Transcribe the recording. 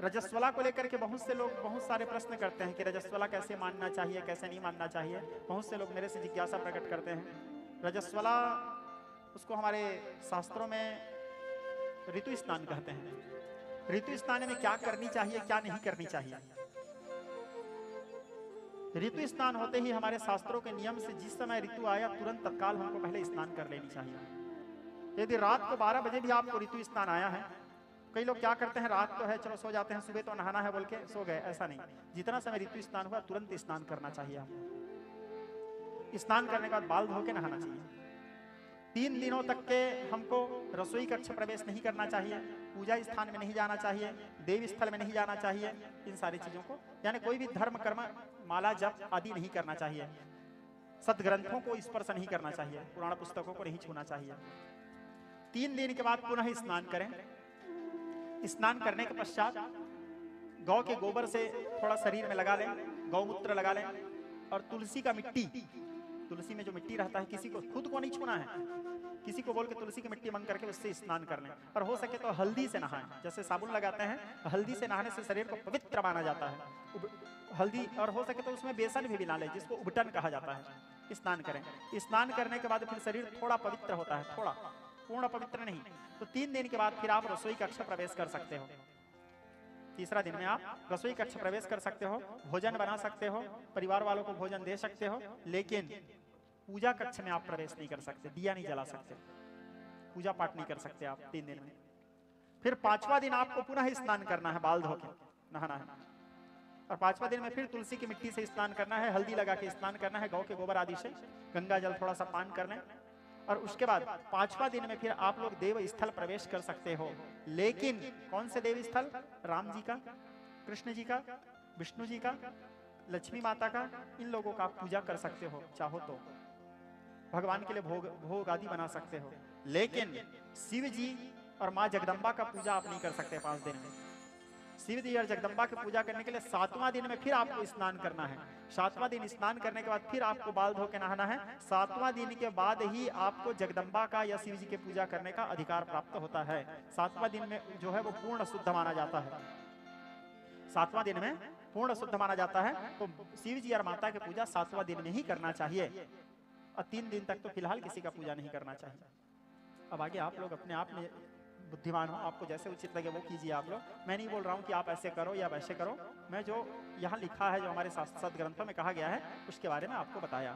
रजस्वला को लेकर के बहुत से लोग बहुत सारे प्रश्न करते हैं कि रजस्वला कैसे मानना चाहिए, कैसे नहीं मानना चाहिए। बहुत से लोग मेरे से जिज्ञासा प्रकट करते हैं। रजस्वला, उसको हमारे शास्त्रों में ऋतु स्नान कहते हैं। ऋतु स्नान में क्या करनी चाहिए, क्या नहीं करनी चाहिए। ऋतु स्नान होते ही हमारे शास्त्रों के नियम से जिस समय ऋतु आया तुरंत तत्काल हमको पहले स्नान कर लेनी चाहिए। यदि रात को 12 बजे भी आपको ऋतु स्नान आया है, कई लोग क्या करते हैं, रात तो है चलो सो जाते हैं, सुबह तो नहाना है बोल के सो गए, ऐसा नहीं। जितना समय ऋतु स्नान हुआ तुरंत स्नान करना चाहिए आपको। स्नान करने के बाद बाल धो के नहाना चाहिए। 3 दिनों तक के हमको रसोई कक्ष प्रवेश नहीं करना चाहिए, पूजा स्थान में नहीं जाना चाहिए, देव स्थल में नहीं जाना चाहिए। इन सारी चीजों को, यानी कोई भी धर्म कर्म, माला जप आदि नहीं करना चाहिए। सदग्रंथों को स्पर्श नहीं करना चाहिए, पुराण पुस्तकों को नहीं छूना चाहिए। 3 दिन के बाद पुनः स्नान करें। स्नान करने के पश्चात गौ के गोबर से थोड़ा शरीर में लगा लें, गौमूत्र लगा लें, और तुलसी का मिट्टी, तुलसी में जो मिट्टी रहता है, किसी को खुद को नहीं छूना है, किसी को बोल के तुलसी की मिट्टी मंग करके उससे स्नान कर लें। और हो सके तो हल्दी से नहाएं। जैसे साबुन लगाते हैं, हल्दी से नहाने से शरीर को पवित्र माना जाता है। हल्दी, और हो सके तो उसमें बेसन भी मिला लें, जिसको उबटन कहा जाता है। स्नान करें। स्नान करने के बाद फिर शरीर थोड़ा पवित्र होता है, थोड़ा, पूर्ण पवित्र नहीं। तो 3 दिन के बाद फिर आप रसोई कक्ष प्रवेश कर सकते हो। तीसरा दिन में आप रसोई कक्ष प्रवेश कर सकते हो, भोजन बना सकते हो, परिवार वालों को भोजन दे सकते हो, लेकिन पूजा कक्ष में आप प्रवेश नहीं कर सकते, दिया नहीं जला सकते, पूजा पाठ नहीं कर सकते आप 3 दिन में। फिर 5वां दिन आपको पुनः स्नान करना है, बाल धो के नहाना है। और 5वां दिन में फिर तुलसी की मिट्टी से स्नान करना है, हल्दी लगा के स्नान करना है, गौ के गोबर आदि से, गंगा जल थोड़ा सा पान कर लें। और उसके बाद 5वां दिन में फिर आप लोग देव स्थल प्रवेश कर सकते हो। लेकिन कौन से देव स्थल? राम जी का, कृष्ण जी का, विष्णु जी का, लक्ष्मी माता का, इन लोगों का आप पूजा कर सकते हो। चाहो तो भगवान के लिए भोग आदि बना सकते हो। लेकिन शिव जी और माँ जगदम्बा का पूजा आप नहीं कर सकते 5 दिन में। शिव जी और जगदम्बा की पूजा करने के लिए 7वां दिन में फिर आपको स्नान करना है। 7वां दिन स्नान करने के बाद फिर आपको बाल धो के नहाना है। 7वां दिन के बाद ही आपको जगदम्बा का या शिव जी की पूजा करने का अधिकार प्राप्त होता है। 7वां दिन में जो है वो पूर्ण शुद्ध माना जाता है। 7वां दिन में पूर्ण शुद्ध माना जाता है, तो शिव जी और माता की पूजा 7वां दिन में ही करना चाहिए। और 3 दिन तक तो फिलहाल किसी का पूजा नहीं करना चाहिए। अब आगे आप लोग अपने आप में बुद्धिमान हो, आपको जैसे उचित लगे वो कीजिए आप लोग। मैं नहीं बोल रहा हूँ कि आप ऐसे करो या वैसे करो, मैं जो यहाँ लिखा है, जो हमारे सदग्रंथों में कहा गया है, उसके बारे में आपको बताया।